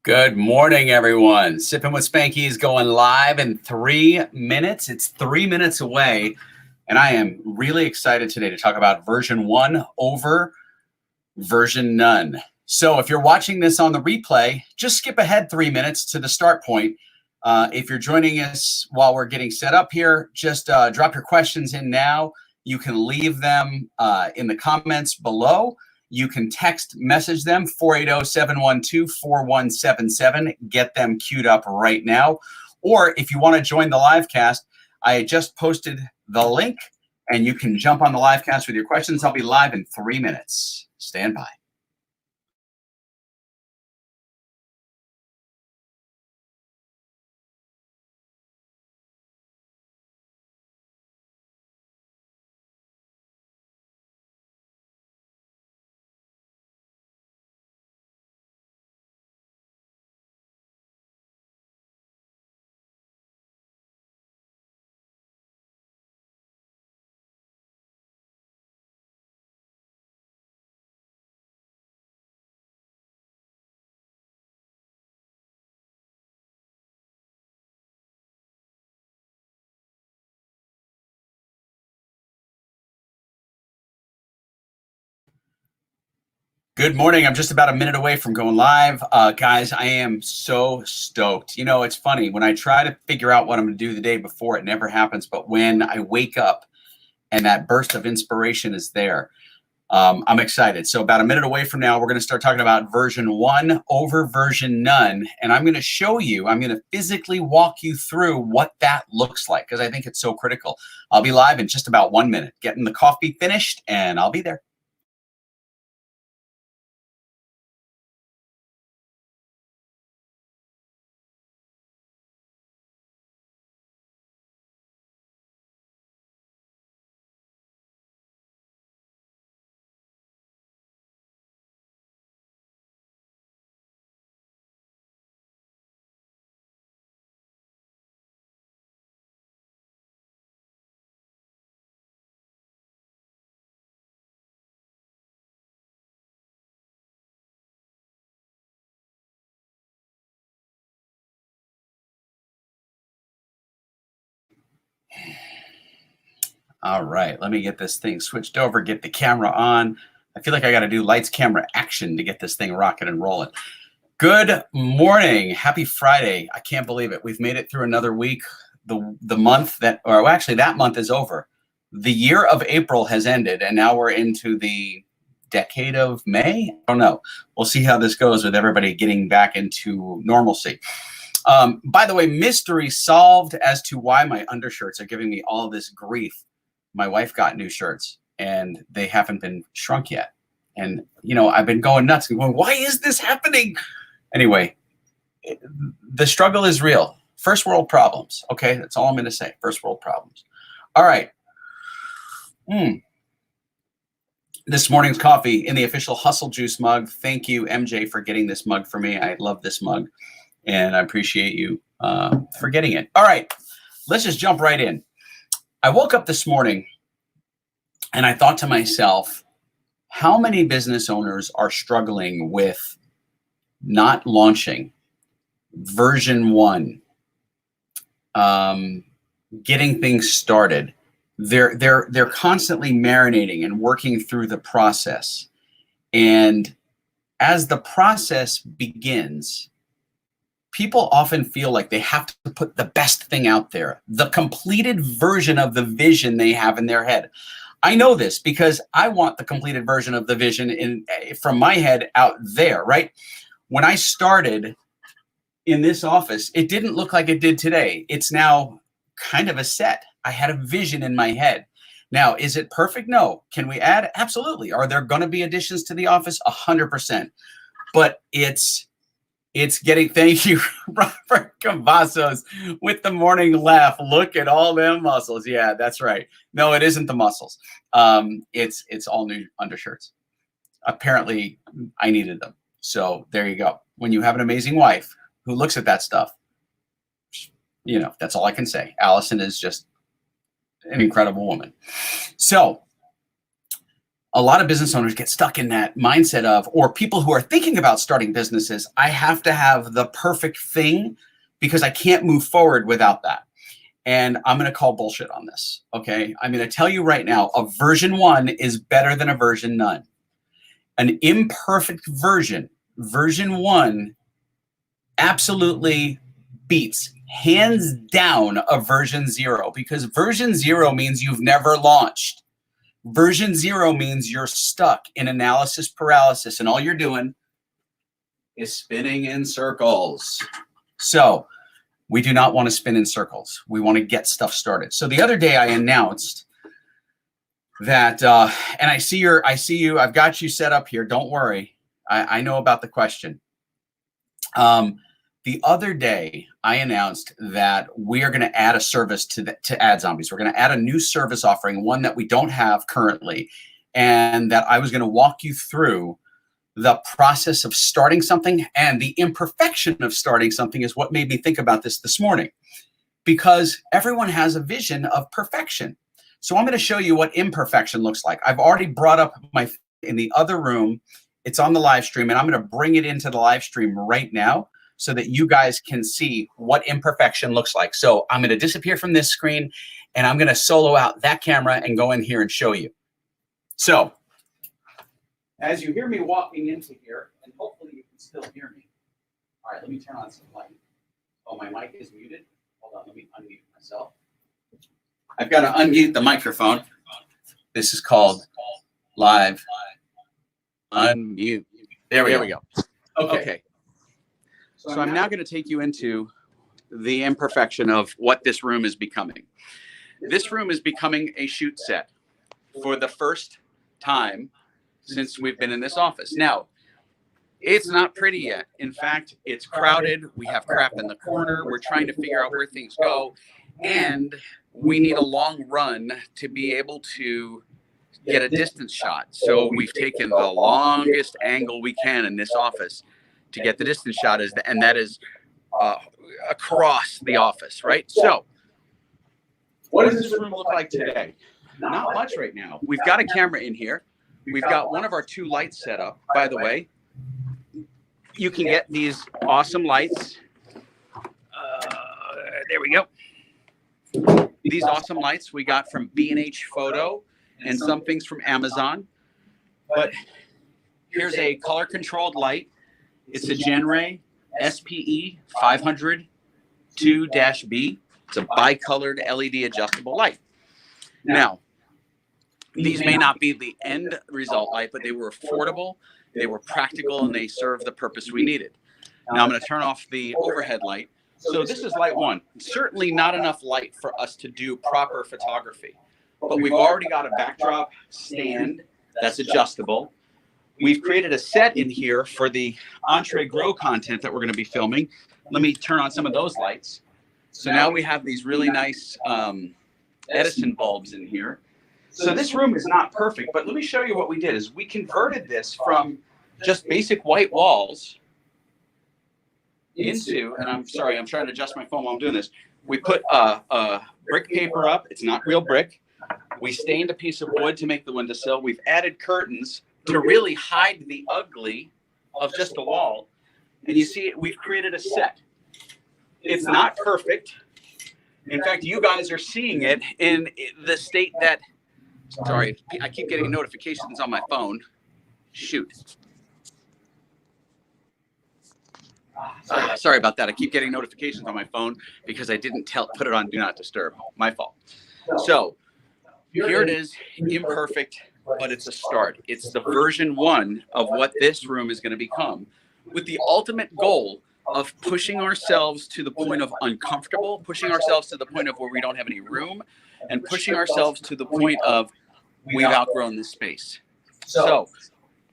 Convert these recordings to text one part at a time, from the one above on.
Good morning, everyone. Sippin with Spanky is going live in 3 minutes. It's 3 minutes away, and I am really excited today to talk about version 1 over version none. So if you're watching this on the replay, just skip ahead 3 minutes to the start point. If you're joining us while we're getting set up here, just drop your questions in now. You can leave them in the comments below. You can text message them 480-712-4177. Get them queued up right now. Or if you want to join the live cast, I just posted the link and you can jump on the live cast with your questions. I'll be live in 3 minutes. Stand by. Good morning. I'm just about a minute away from going live. Guys, I am so stoked. You know, it's funny. When I try to figure out what I'm going to do the day before, it never happens. But when I wake up and that burst of inspiration is there, I'm excited. So about a minute away from now, we're going to start talking about version 1 over version none. And I'm going to show you, I'm going to physically walk you through what that looks like because I think it's so critical. I'll be live in just about 1 minute, getting the coffee finished, and I'll be there. All right, let me get this thing switched over, get the camera on. I feel like I got to do lights, camera, action to get this thing rocking and rolling. Good morning. Happy Friday. I can't believe it. We've made it through another week. The month that, or actually that month is over. The year of April has ended, and now we're into the decade of May. I don't know. We'll see how this goes with everybody getting back into normalcy. By the way, mystery solved as to why my undershirts are giving me all this grief. My wife got new shirts and they haven't been shrunk yet. And, you know, I've been going nuts and going, why is this happening? Anyway, the struggle is real. First world problems. Okay, that's all I'm going to say. First world problems. All right. This morning's coffee in the official Hustle Juice mug. Thank you, MJ, for getting this mug for me. I love this mug and I appreciate you for getting it. All right, let's just jump right in. I woke up this morning and I thought to myself, how many business owners are struggling with not launching version 1, getting things started? They're constantly marinating and working through the process. And as the process begins, people often feel like they have to put the best thing out there, the completed version of the vision they have in their head. I know this because I want the completed version of the vision from my head out there, right? When I started in this office, it didn't look like it did today. It's now kind of a set. I had a vision in my head. Now, is it perfect? No. Can we add? Absolutely. Are there going to be additions to the office? 100%. But it's getting, thank you, Robert Cavazos, with the morning laugh. Look at all them muscles. Yeah, that's right. No, it isn't the muscles. It's all new undershirts. Apparently, I needed them. So there you go. When you have an amazing wife who looks at that stuff, you know, that's all I can say. Allison is just an incredible woman. So a lot of business owners get stuck in that mindset of, or people who are thinking about starting businesses, I have to have the perfect thing because I can't move forward without that. And I'm going to call bullshit on this. Okay. I'm going to tell you right now, a version 1 is better than a version none. An imperfect version 1 absolutely beats hands down a version 0, because version 0 means you've never launched. Version 0 means you're stuck in analysis paralysis and all you're doing is spinning in circles. So we do not want to spin in circles. We want to get stuff started. So the other day I announced that, and I see you, I've got you set up here. Don't worry. I know about the question. The other day, I announced that we are going to add a service to Ad Zombies. We're going to add a new service offering, one that we don't have currently, and that I was going to walk you through the process of starting something, and the imperfection of starting something is what made me think about this morning, because everyone has a vision of perfection. So I'm going to show you what imperfection looks like. I've already brought up in the other room. It's on the live stream, and I'm going to bring it into the live stream right now, so that you guys can see what imperfection looks like. So I'm going to disappear from this screen and I'm going to solo out that camera and go in here and show you. So as you hear me walking into here, and hopefully you can still hear me. All right, let me turn on some light. Oh, my mic is muted. Hold on, let me unmute myself. I've got to unmute the microphone. This is called live unmute. There we go. Okay. So I'm now going to take you into the imperfection of what this room is becoming. This room is becoming a shoot set for the first time since we've been in this office. Now, it's not pretty yet. In fact, it's crowded. We have crap in the corner. We're trying to figure out where things go. And we need a long run to be able to get a distance shot. So we've taken the longest angle we can in this office to get the distance shot, and that is across the office, right? So what does this room look like today? Not much right now. We've got a camera in here. We've got one of our 2 lights set up. By the way, you can get these awesome lights. There we go. These awesome lights we got from B&H Photo and some things from Amazon. But here's a color controlled light. It's a Genray SPE 500 2-B. It's a bicolored LED adjustable light. Now, these may not be the end result light, but they were affordable, they were practical, and they served the purpose we needed. Now I'm going to turn off the overhead light. So this is light 1. Certainly not enough light for us to do proper photography, but we've already got a backdrop stand that's adjustable. We've created a set in here for the Entree Grow content that we're going to be filming. Let me turn on some of those lights. So now we have these really nice Edison bulbs in here. So this room is not perfect, but let me show you what we did. Is we converted this from just basic white walls into, and I'm sorry, I'm trying to adjust my phone while I'm doing this. We put brick paper up. It's not real brick. We stained a piece of wood to make the windowsill. We've added curtains to really hide the ugly of just a wall. And you see, we've created a set. It's not perfect. In fact, you guys are seeing it in the state that, sorry, I keep getting notifications on my phone. Shoot. Sorry about that. I keep getting notifications on my phone because I didn't put it on Do Not Disturb. My fault. So here it is, imperfect, but it's a start. It's the version 1 of what this room is going to become, with the ultimate goal of pushing ourselves to the point of uncomfortable, pushing ourselves to the point of where we don't have any room, and pushing ourselves to the point of we've outgrown this space. So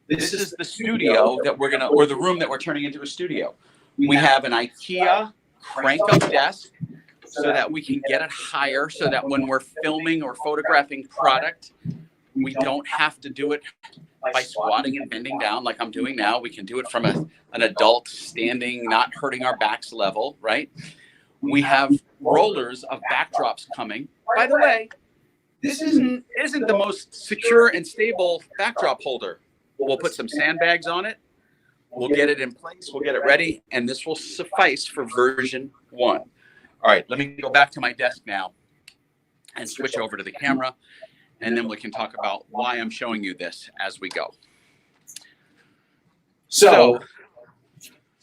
this is the studio that we're going to, or the room that we're turning into a studio. We have an IKEA crank-up desk so that we can get it higher, so that when we're filming or photographing product, we don't have to do it by squatting and bending down like I'm doing now. We can do it from an adult standing, not hurting our backs level, right? We have rollers of backdrops coming. By the way, this isn't the most secure and stable backdrop holder. We'll put some sandbags on it. We'll get it in place. We'll get it ready. And this will suffice for version 1. All right, let me go back to my desk now and switch over to the camera. And then we can talk about why I'm showing you this as we go. So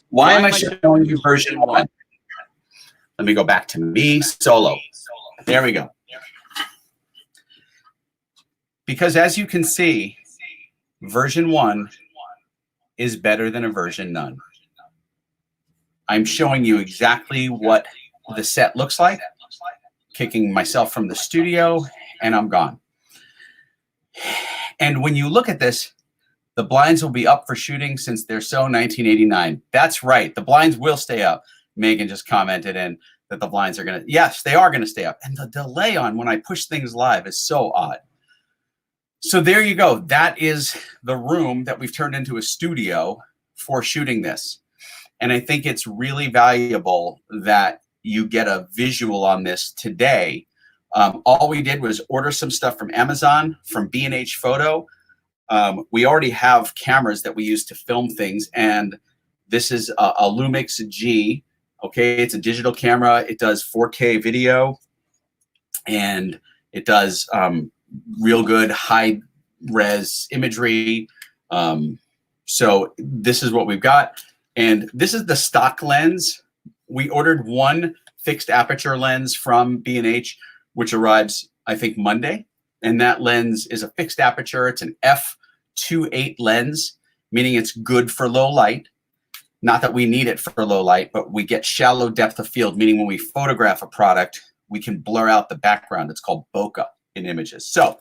why am I showing you version 1? Let me go back to me solo. There we go. Because as you can see, version 1 is better than a version none. I'm showing you exactly what the set looks like, kicking myself from the studio, and I'm gone. And when you look at this, the blinds will be up for shooting since they're so 1989. That's right. The blinds will stay up. Megan just commented in that the blinds are going to, yes, they are going to stay up. And the delay on when I push things live is so odd. So there you go. That is the room that we've turned into a studio for shooting this. And I think it's really valuable that you get a visual on this today. All we did was order some stuff from Amazon, from B&H Photo. We already have cameras that we use to film things. And this is a Lumix G. Okay, it's a digital camera. It does 4K video. And it does real good high res imagery. So this is what we've got. And this is the stock lens. We ordered one fixed aperture lens from B&H, which arrives, I think, Monday. And that lens is a fixed aperture. It's an f2.8 lens, meaning it's good for low light. Not that we need it for low light, but we get shallow depth of field, meaning when we photograph a product, we can blur out the background. It's called bokeh in images. So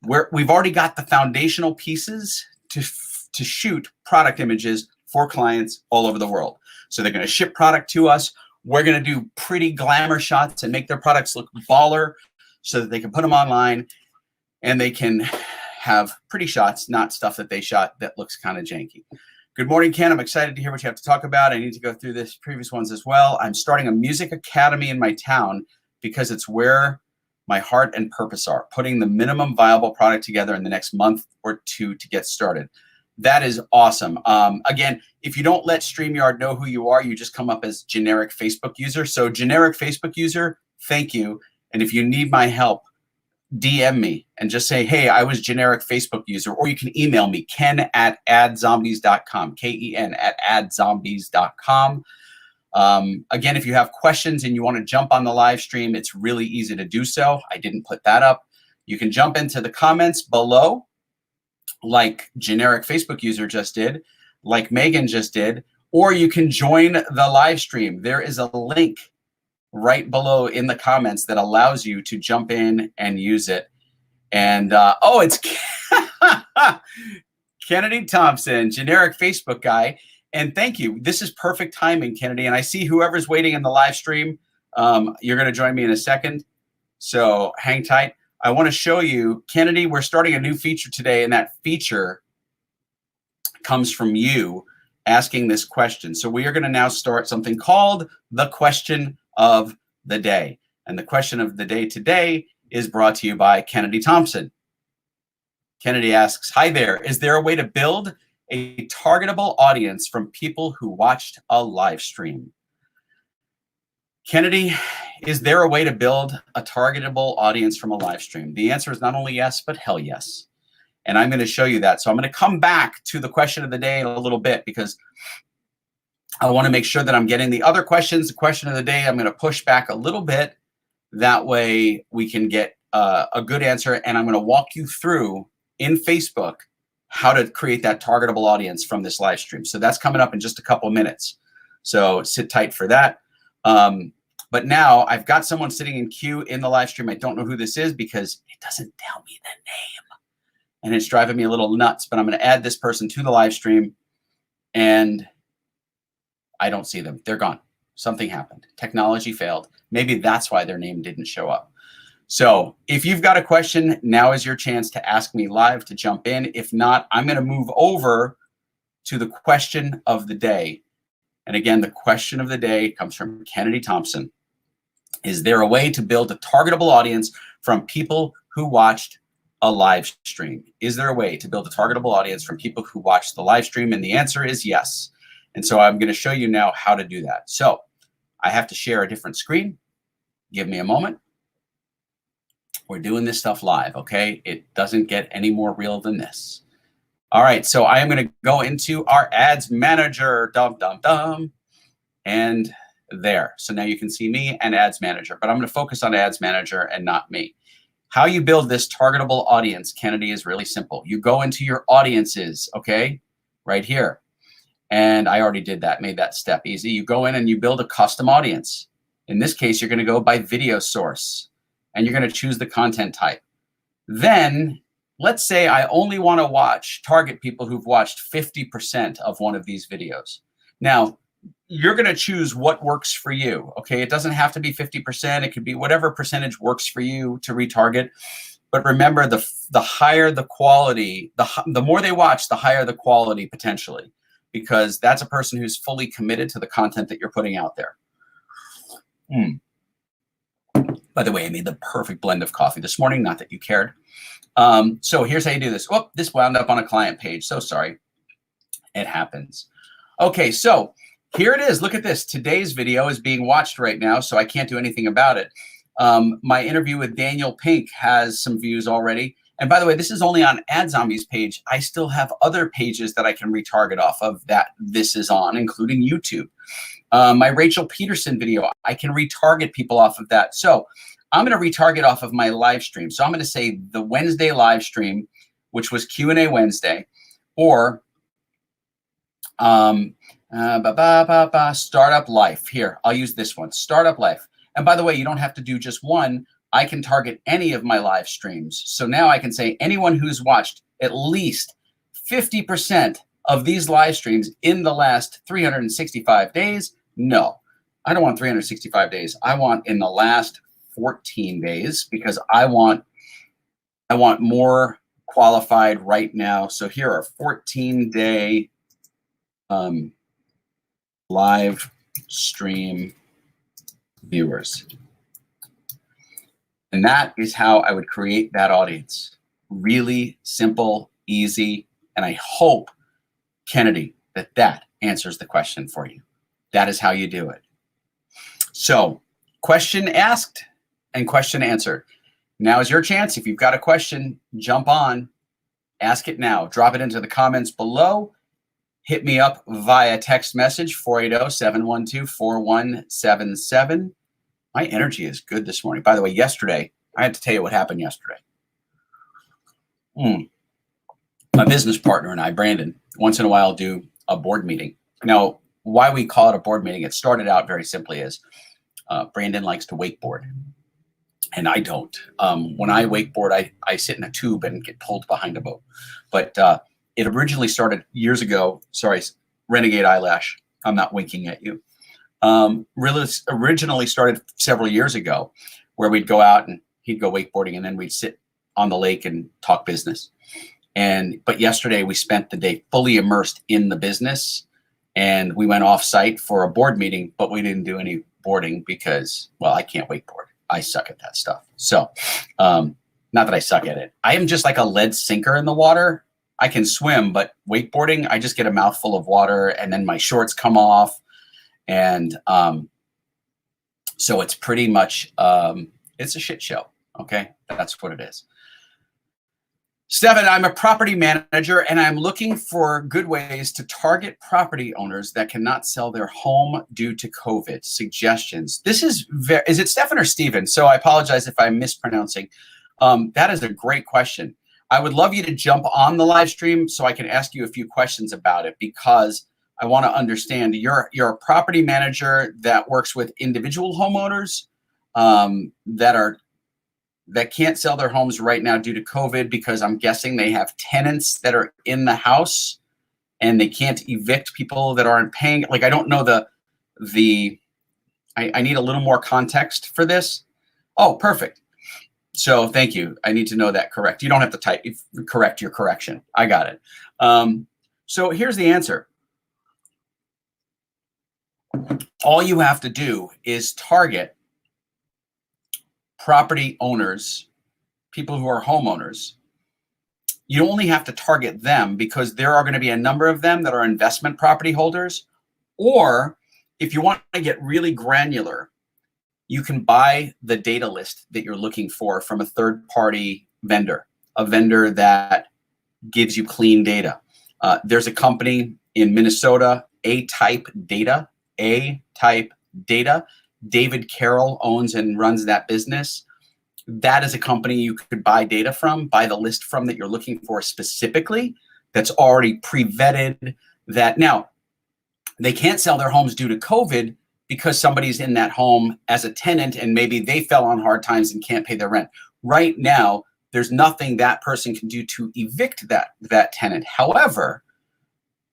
we've already got the foundational pieces to shoot product images for clients all over the world. So they're going to ship product to us. We're going to do pretty glamour shots and make their products look baller so that they can put them online and they can have pretty shots, not stuff that they shot that looks kind of janky. Good morning, Ken. I'm excited to hear what you have to talk about. I need to go through this previous ones as well. I'm starting a music academy in my town because it's where my heart and purpose are, putting the minimum viable product together in the next month or two to get started. That is awesome. Again, if you don't let StreamYard know who you are, you just come up as generic Facebook user. So generic Facebook user, thank you. And if you need my help, DM me and just say, hey, I was generic Facebook user, or you can email me, ken@adzombies.com, ken@adzombies.com. Again, if you have questions and you want to jump on the live stream, it's really easy to do so. I didn't put that up. You can jump into the comments below, like generic Facebook user just did, like Megan just did, or you can join the live stream. There is a link right below in the comments that allows you to jump in and use it. And oh, it's Kennedy Thompson, generic Facebook guy. And thank you. This is perfect timing, Kennedy. And I see whoever's waiting in the live stream. You're going to join me in a second. So hang tight. I want to show you, Kennedy, we're starting a new feature today. And that feature comes from you asking this question. So we are going to now start something called the question of the day. And the question of the day today is brought to you by Kennedy Thompson. Kennedy asks, hi there. Is there a way to build a targetable audience from people who watched a live stream? Kennedy, is there a way to build a targetable audience from a live stream? The answer is not only yes, but hell yes. And I'm going to show you that. So I'm going to come back to the question of the day in a little bit because I want to make sure that I'm getting the other questions. The question of the day, I'm going to push back a little bit. That way we can get a good answer. And I'm going to walk you through in Facebook how to create that targetable audience from this live stream. So that's coming up in just a couple of minutes. So sit tight for that. But now I've got someone sitting in queue in the live stream. I don't know who this is because it doesn't tell me the name. And it's driving me a little nuts. But I'm going to add this person to the live stream. And I don't see them. They're gone. Something happened. Technology failed. Maybe that's why their name didn't show up. So if you've got a question, now is your chance to ask me live, to jump in. If not, I'm going to move over to the question of the day. And again, the question of the day comes from Kennedy Thompson. Is there a way to build a targetable audience from people who watched a live stream. Is there a way to build a targetable audience from people who watched the live stream? And the answer is yes. And so I'm going to show you now how to do that. So I have to share a different screen. Give me a moment. We're doing this stuff live, okay? It doesn't get any more real than this. All right, so I am going to go into our ads manager, and there. So now you can see me and ads manager, but I'm going to focus on ads manager and not me. How you build this targetable audience, Kennedy, is really simple. You go into your audiences, okay, right here. And I already did that, made that step easy. You go in and you build a custom audience. In this case, you're going to go by video source, and you're going to choose the content type. Then let's say I only want to target people who've watched 50% of one of these videos. Now, you're going to choose what works for you, okay? It doesn't have to be 50%. It could be whatever percentage works for you to retarget. But remember, the higher the quality, the more they watch, the higher the quality potentially, because that's a person who's fully committed to the content that you're putting out there. By the way, I made the perfect blend of coffee this morning, not that you cared. So here's how you do this. Oh, this wound up on a client page. So sorry. It happens. Okay, so here it is. Look at this. Today's video is being watched right now, so I can't do anything about it. My interview with Daniel Pink has some views already. And by the way, this is only on AdZombie's page. I still have other pages that I can retarget off of that this is on, including YouTube. My Rachel Peterson video, I can retarget people off of that. So I'm going to retarget off of my live stream. So I'm going to say the Wednesday live stream, which was Q&A Wednesday, or Startup Life. Here, I'll use this one, Startup Life. And by the way, you don't have to do just one. I can target any of my live streams. So now I can say anyone who's watched at least 50% of these live streams in the last 365 days. No, I don't want 365 days. I want in the last 14 days because I want more qualified right now. So here are 14-day live stream viewers. And that is how I would create that audience. Really simple, easy, and I hope, Kennedy, that answers the question for you. That is how you do it. So, question asked and question answered. Now is your chance. If you've got a question, jump on, ask it now. Drop it into the comments below. Hit me up via text message, 480-712-4177. My energy is good this morning. By the way, yesterday, I had to tell you what happened yesterday. My business partner and I, Brandon, once in a while do a board meeting. Now, why we call it a board meeting, it started out very simply as Brandon likes to wakeboard, and I don't. When I wakeboard, I sit in a tube and get pulled behind a boat. But it originally started years ago. Sorry, Renegade Eyelash. I'm not winking at you. Really originally started several years ago, where we'd go out and he'd go wakeboarding, and then we'd sit on the lake and talk business. But yesterday we spent the day fully immersed in the business, and we went off site for a board meeting, but we didn't do any boarding because, well, I can't wakeboard. I suck at that stuff. So, not that I suck at it. I am just like a lead sinker in the water. I can swim, but wakeboarding, I just get a mouthful of water and then my shorts come off. And so it's pretty much, it's a shit show. Okay, that's what it is. Stephen, I'm a property manager and I'm looking for good ways to target property owners that cannot sell their home due to COVID. Suggestions. This is is it Stephen or Steven? So I apologize if I'm mispronouncing. That is a great question. I would love you to jump on the live stream so I can ask you a few questions about it, because I want to understand you're a property manager that works with individual homeowners that can't sell their homes right now due to COVID, because I'm guessing they have tenants that are in the house and they can't evict people that aren't paying. Like, I don't know I need a little more context for this. Oh, perfect. So thank you. I need to know that correct. You don't have to type correct your correction. I got it. So here's the answer. All you have to do is target property owners people who are homeowners, you only have to target them because there are going to be a number of them that are investment property holders. Or if you want to get really granular, you can buy the data list that you're looking for from a third-party vendor, a vendor that gives you clean data. There's a company in Minnesota, A-Type Data. David Carroll owns and runs that business. That is a company you could buy data from, buy the list from that you're looking for specifically, that's already pre-vetted. That now, they can't sell their homes due to COVID because somebody's in that home as a tenant and maybe they fell on hard times and can't pay their rent. Right now, there's nothing that person can do to evict that tenant. However,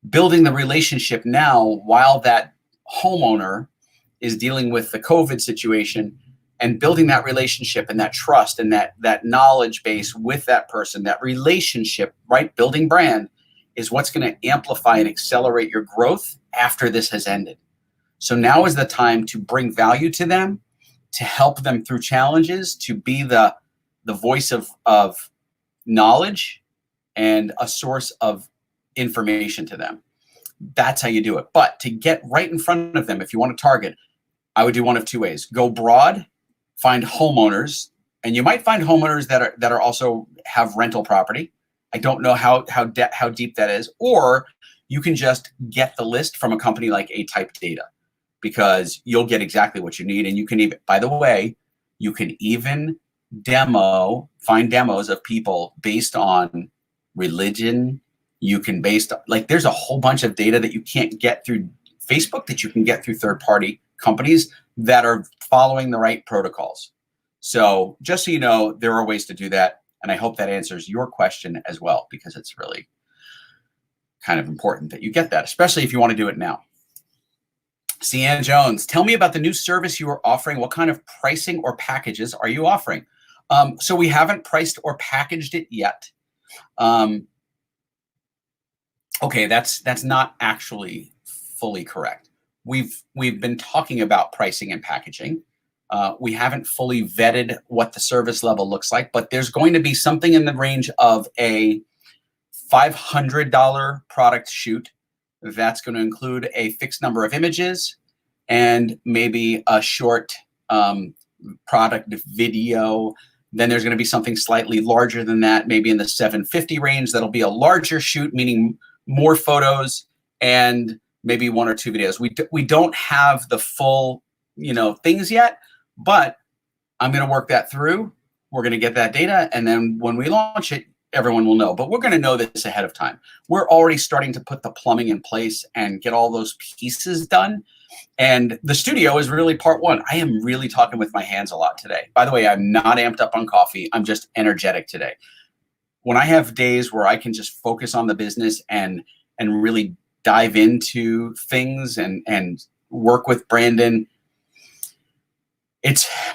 building the relationship now while that homeowner is dealing with the COVID situation and building that relationship and that trust and that knowledge base with that person, that relationship, right? Building brand is what's going to amplify and accelerate your growth after this has ended. So now is the time to bring value to them, to help them through challenges, to be the voice of knowledge and a source of information to them. That's how you do it. But to get right in front of them, if you want to target, I would do one of two ways. Go broad, find homeowners, and you might find homeowners that are also have rental property. I don't know how deep that is. Or you can just get the list from a company like A-Type Data, because you'll get exactly what you need. And you can even, by the way, you can even find demos of people based on religion. You can there's a whole bunch of data that you can't get through Facebook that you can get through third-party companies that are following the right protocols. So just so you know, there are ways to do that. And I hope that answers your question as well, because it's really kind of important that you get that, especially if you want to do it now. Cian Jones, tell me about the new service you are offering. What kind of pricing or packages are you offering? So we haven't priced or packaged it yet. Okay, that's not actually fully correct. We've been talking about pricing and packaging. We haven't fully vetted what the service level looks like, but there's going to be something in the range of a $500 product shoot. That's going to include a fixed number of images and maybe a short product video. Then there's going to be something slightly larger than that, maybe in the $750 range. That'll be a larger shoot, meaning more photos and maybe one or two videos. We don't have the full, things yet, but I'm going to work that through. We're going to get that data, and then when we launch it, everyone will know. But we're going to know this ahead of time. We're already starting to put the plumbing in place and get all those pieces done. And the studio is really part one. I am really talking with my hands a lot today. By the way, I'm not amped up on coffee. I'm just energetic today. When I have days where I can just focus on the business and really dive into things and work with Brandon,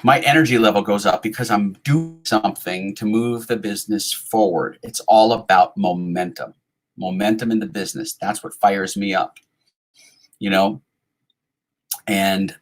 my energy level goes up because I'm doing something to move the business forward. It's all about momentum in the business. That's what fires me up, and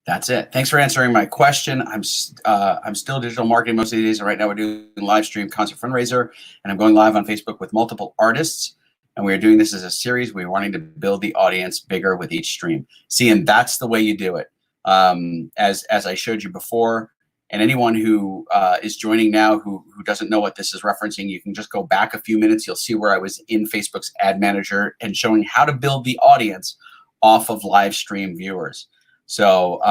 that's it. Thanks for answering my question. I'm still digital marketing most of these days. And right now we're doing live stream concert fundraiser, and I'm going live on Facebook with multiple artists. And we are doing this as a series. We're wanting to build the audience bigger with each stream. See, and that's the way you do it. As I showed you before, and anyone who is joining now who doesn't know what this is referencing, you can just go back a few minutes. You'll see where I was in Facebook's ad manager and showing how to build the audience off of live stream viewers. So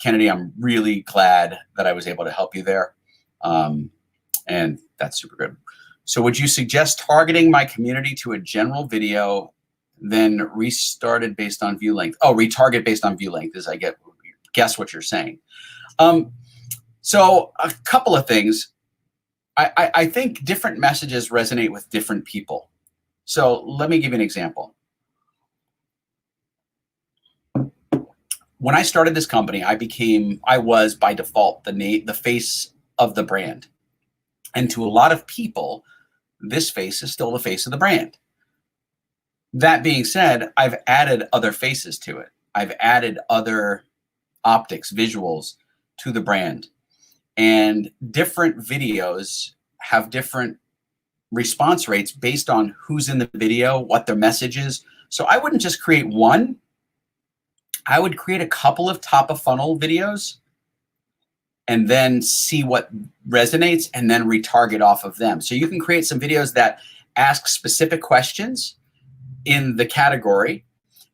Kennedy, I'm really glad that I was able to help you there. And that's super good. So would you suggest targeting my community to a general video, then restarted based on view length? Oh, retarget based on view length, as I guess what you're saying. So a couple of things. I think different messages resonate with different people. So let me give you an example. When I started this company, I was by default the face of the brand. And to a lot of people, this face is still the face of the brand. That being said, I've added other faces to it. I've added other optics, visuals to the brand. And different videos have different response rates based on who's in the video, what their message is. So I wouldn't just create one. I would create a couple of top of funnel videos and then see what resonates and then retarget off of them. So you can create some videos that ask specific questions in the category,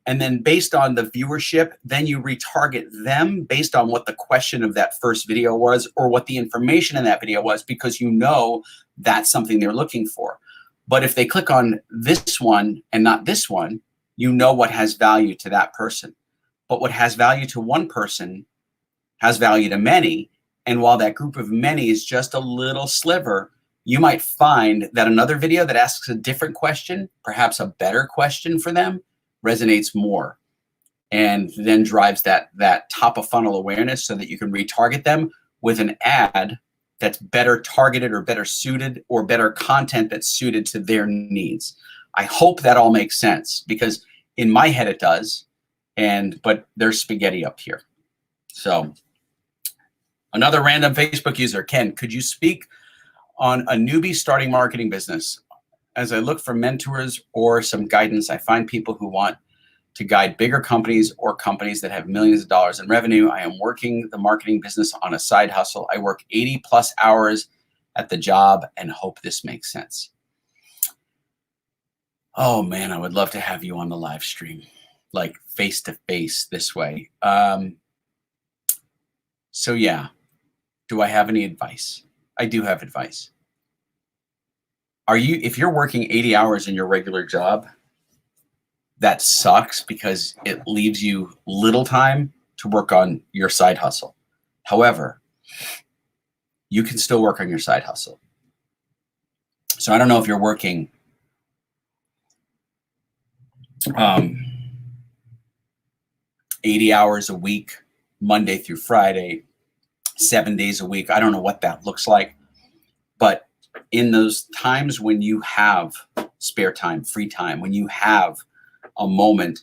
and then based on the viewership, then you retarget them based on what the question of that first video was or what the information in that video was, because you know that's something they're looking for. But if they click on this one and not this one, you know what has value to that person. But what has value to one person has value to many. And while that group of many is just a little sliver, you might find that another video that asks a different question, perhaps a better question for them, resonates more, and then drives that top of funnel awareness so that you can retarget them with an ad that's better targeted or better suited or better content that's suited to their needs. I hope that all makes sense, because in my head it does, but there's spaghetti up here. So another random Facebook user, Ken, could you speak on a newbie starting marketing business? As I look for mentors or some guidance, I find people who want to guide bigger companies or companies that have millions of dollars in revenue. I am working the marketing business on a side hustle. I work 80 plus hours at the job and hope this makes sense. Oh man, I would love to have you on the live stream, like face to face this way. So yeah, do I have any advice? I do have advice. If you're working 80 hours in your regular job, that sucks because it leaves you little time to work on your side hustle. However, you can still work on your side hustle. So I don't know if you're working 80 hours a week, Monday through Friday, 7 days a week. I don't know what that looks like, but in those times when you have spare time, free time, when you have a moment,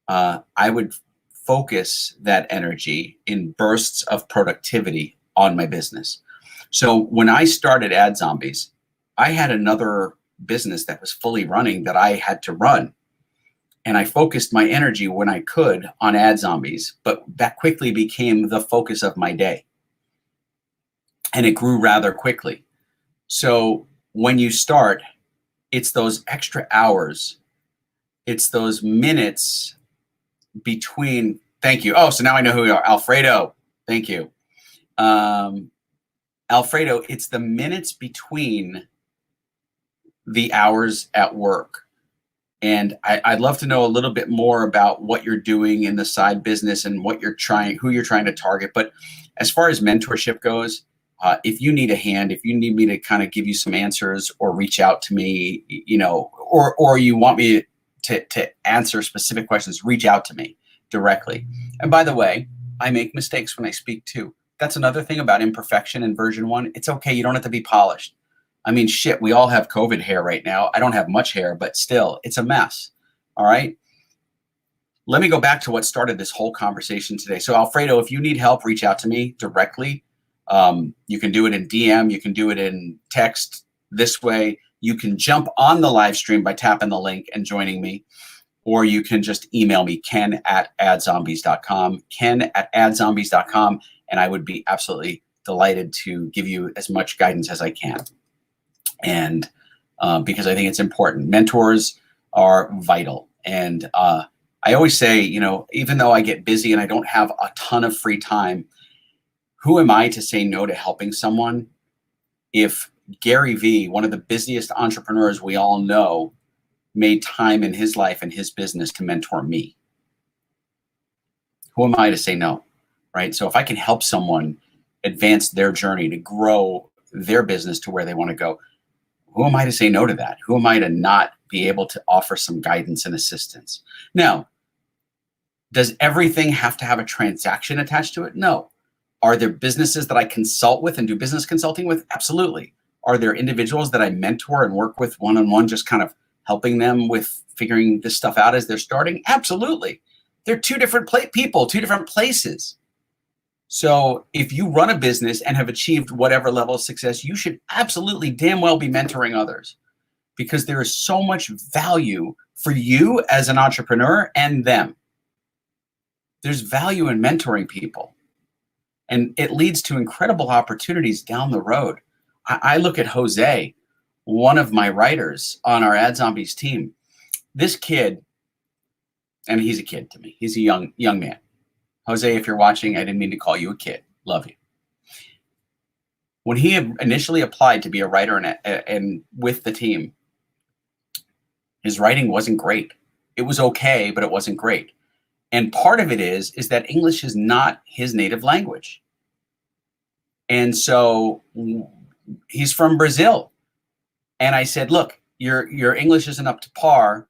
I would focus that energy in bursts of productivity on my business. So when I started Ad Zombies, I had another business that was fully running that I had to run. And I focused my energy when I could on Ad Zombies, but that quickly became the focus of my day. And it grew rather quickly. So when you start, it's those extra hours, it's those minutes between, thank you. Oh, so now I know who you are. Alfredo, thank you. Alfredo, it's the minutes between the hours at work. And I'd love to know a little bit more about what you're doing in the side business and who you're trying to target. But as far as mentorship goes, if you need a hand, if you need me to kind of give you some answers or reach out to me, or you want me to answer specific questions, reach out to me directly. And by the way, I make mistakes when I speak too. That's another thing about imperfection in version 1. It's okay. You don't have to be polished. I mean, shit, we all have COVID hair right now. I don't have much hair, but still, it's a mess. All right. Let me go back to what started this whole conversation today. So Alfredo, if you need help, reach out to me directly. You can do it in DM. You can do it in text this way. You can jump on the live stream by tapping the link and joining me, or you can just email me, ken@adzombies.com, ken@adzombies.com, and I would be absolutely delighted to give you as much guidance as I can. And because I think it's important. Mentors are vital. And I always say, even though I get busy and I don't have a ton of free time, who am I to say no to helping someone if Gary Vee, one of the busiest entrepreneurs we all know, made time in his life and his business to mentor me? Who am I to say no, right? So if I can help someone advance their journey to grow their business to where they want to go, who am I to say no to that? Who am I to not be able to offer some guidance and assistance? Now, does everything have to have a transaction attached to it? No. Are there businesses that I consult with and do business consulting with? Absolutely. Are there individuals that I mentor and work with one-on-one, just kind of helping them with figuring this stuff out as they're starting? Absolutely. They're two different people, two different places. So if you run a business and have achieved whatever level of success, you should absolutely damn well be mentoring others, because there is so much value for you as an entrepreneur and them. There's value in mentoring people, and it leads to incredible opportunities down the road. I look at Jose, one of my writers on our Ad Zombies team. This kid, and he's a kid to me. He's a young man. Jose, if you're watching, I didn't mean to call you a kid. Love you. When he initially applied to be a writer and with the team, his writing wasn't great. It was okay, but it wasn't great. And part of it is that English is not his native language. And so he's from Brazil. And I said, look, your English isn't up to par.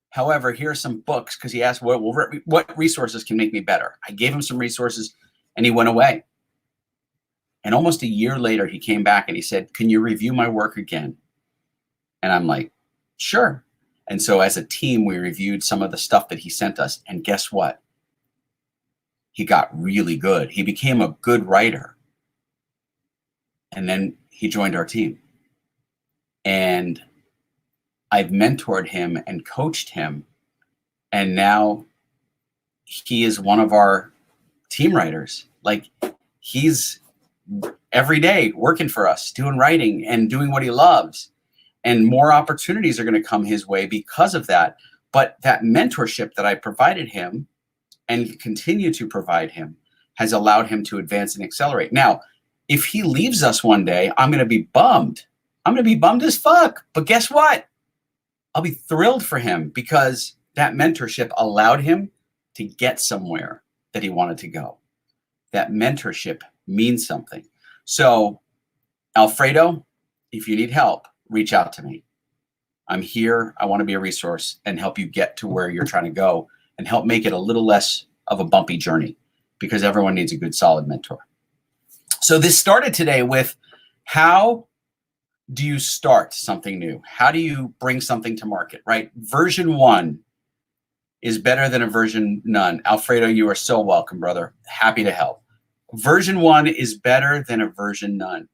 However, here are some books, because he asked, what resources can make me better? I gave him some resources, and he went away. And almost a year later, he came back and he said, can you review my work again? And I'm like, sure. And so as a team, we reviewed some of the stuff that he sent us. And guess what? He got really good. He became a good writer. And then he joined our team. And I've mentored him and coached him. And now he is one of our team writers. Like, he's every day working for us, doing writing and doing what he loves. And more opportunities are going to come his way because of that. But that mentorship that I provided him and continue to provide him has allowed him to advance and accelerate. Now, if he leaves us one day, I'm going to be bummed. I'm going to be bummed as fuck. But guess what? I'll be thrilled for him, because that mentorship allowed him to get somewhere that he wanted to go. That mentorship means something. So, Alfredo, if you need help, reach out to me. I'm here. I want to be a resource and help you get to where you're trying to go, and help make it a little less of a bumpy journey, because everyone needs a good, solid mentor. So this started today with, how do you start something new? How do you bring something to market, right? Version 1 is better than a version none. Alfredo, you are so welcome, brother. Happy to help. Version 1 is better than a version none.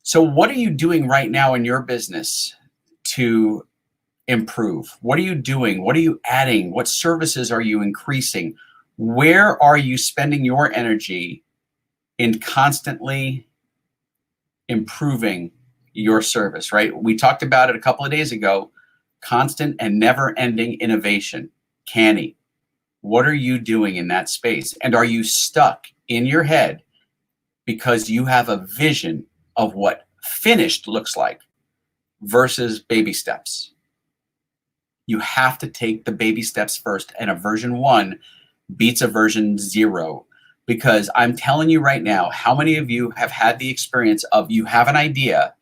So what are you doing right now in your business to improve? What are you doing? What are you adding? What services are you increasing? Where are you spending your energy in constantly improving your service, right? We talked about it a couple of days ago. Constant and never-ending innovation. Canny, what are you doing in that space? And are you stuck in your head because you have a vision of what finished looks like versus baby steps? You have to take the baby steps first, and a version 1 beats a version 0. Because I'm telling you right now, how many of you have had the experience of, you have an idea,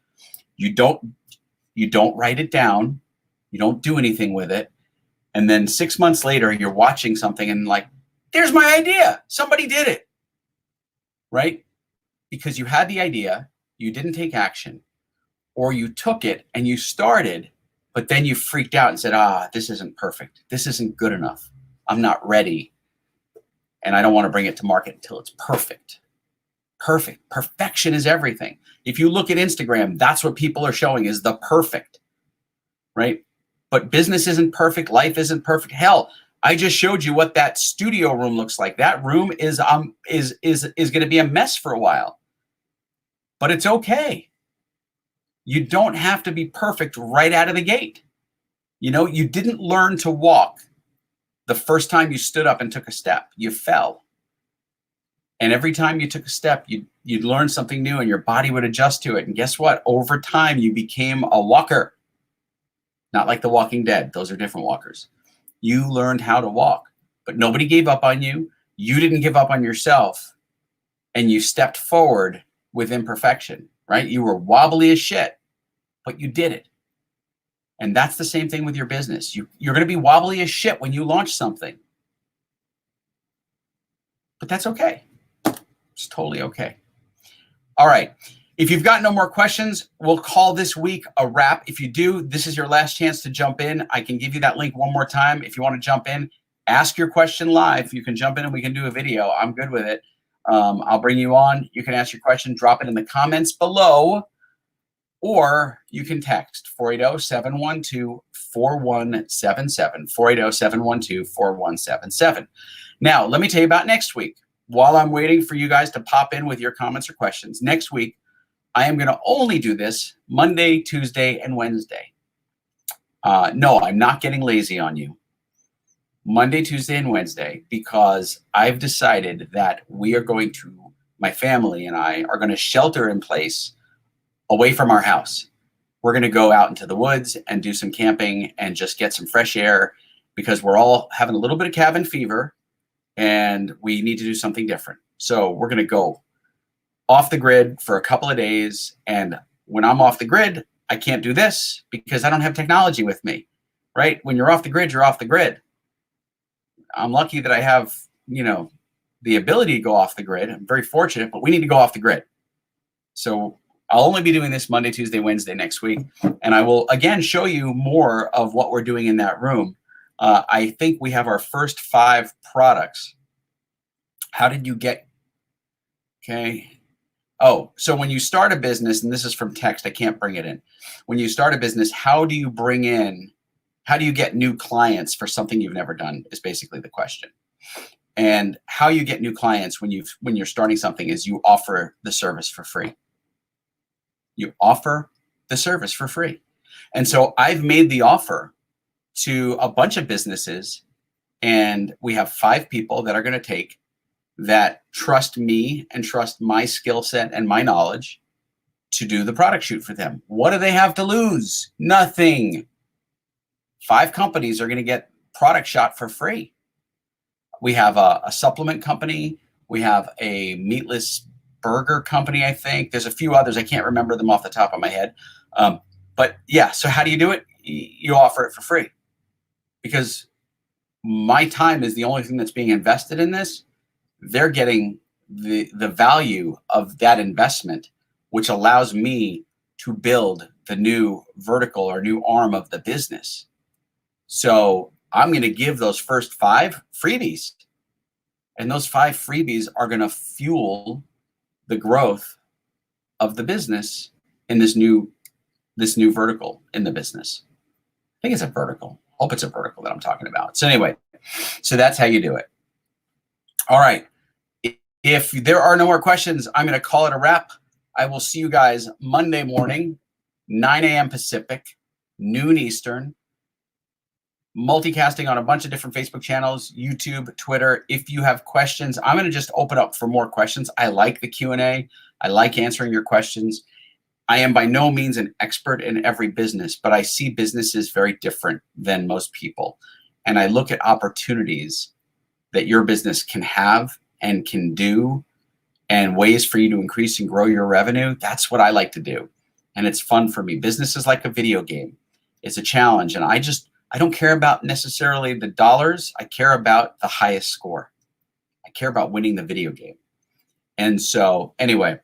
you don't write it down, you don't do anything with it, and then 6 months later you're watching something and like, there's my idea, somebody did it, right? Because you had the idea, you didn't take action, or you took it and you started, but then you freaked out and said, this isn't perfect, this isn't good enough, I'm not ready, and I don't want to bring it to market until it's perfect. Perfect. Perfection is everything. If you look at Instagram, that's what people are showing, is the perfect, right? But business isn't perfect. Life isn't perfect. Hell, I just showed you what that studio room looks like. That room is going to be a mess for a while, but it's okay. You don't have to be perfect right out of the gate. You know, you didn't learn to walk the first time you stood up and took a step. You fell. And every time you took a step, you'd learn something new and your body would adjust to it. And guess what? Over time, you became a walker. Not like the Walking Dead. Those are different walkers. You learned how to walk, but nobody gave up on you. You didn't give up on yourself. And you stepped forward with imperfection, right? You were wobbly as shit, but you did it. And that's the same thing with your business. You're going to be wobbly as shit when you launch something. But that's okay. It's totally okay. All right. If you've got no more questions, we'll call this week a wrap. If you do, this is your last chance to jump in. I can give you that link one more time. If you want to jump in, ask your question live. You can jump in and we can do a video. I'm good with it. I'll bring you on. You can ask your question, drop it in the comments below, or you can text 480-712-4177, 480-712-4177. Now, let me tell you about next week. While I'm waiting for you guys to pop in with your comments or questions, next week, I am going to only do this Monday, Tuesday, and Wednesday. No, I'm not getting lazy on you. Monday, Tuesday, and Wednesday, because I've decided that my family and I are going to shelter in place away from our house. We're going to go out into the woods and do some camping and just get some fresh air, because we're all having a little bit of cabin fever and we need to do something different. So we're going to go off the grid for a couple of days. And when I'm off the grid, I can't do this because I don't have technology with me, right? When you're off the grid, you're off the grid. I'm lucky that I have, the ability to go off the grid. I'm very fortunate, but we need to go off the grid. So I'll only be doing this Monday, Tuesday, Wednesday next week. And I will, again, show you more of what we're doing in that room. I think we have our first 5 products. How did you get, okay. Oh, so when you start a business, and this is from text, I can't bring it in. When you start a business, how do you get new clients for something you've never done is basically the question. And how you get new clients when you're starting something is you offer the service for free. You offer the service for free. And so I've made the offer to a bunch of businesses, and we have 5 people that are going to take that trust me and trust my skill set and my knowledge to do the product shoot for them. What do they have to lose? Nothing. 5 companies are going to get product shot for free. We have a supplement company. We have a meatless burger company, I think. There's a few others. I can't remember them off the top of my head. But yeah, so how do you do it? You offer it for free, because my time is the only thing that's being invested in this. They're getting the value of that investment, which allows me to build the new vertical or new arm of the business. So I'm going to give those first 5 freebies, and those 5 freebies are going to fuel the growth of the business in this new vertical in the business. I think it's a vertical. Hope it's a vertical that I'm talking about. So anyway, so that's how you do it. All right. If there are no more questions, I'm going to call it a wrap. I will see you guys Monday morning, 9 a.m. Pacific, noon Eastern. Multicasting on a bunch of different Facebook channels, YouTube, Twitter. If you have questions, I'm going to just open up for more questions. I like the Q&A. I like answering your questions. I am by no means an expert in every business, but I see businesses very different than most people. And I look at opportunities that your business can have and can do, and ways for you to increase and grow your revenue. That's what I like to do. And it's fun for me. Business is like a video game. It's a challenge. And I don't care about necessarily the dollars. I care about the highest score. I care about winning the video game. And so anyway,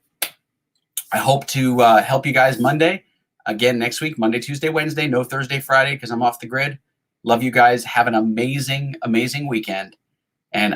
I hope to help you guys Monday. Again, next week, Monday, Tuesday, Wednesday, no Thursday, Friday, because I'm off the grid. Love you guys. Have an amazing, amazing weekend. And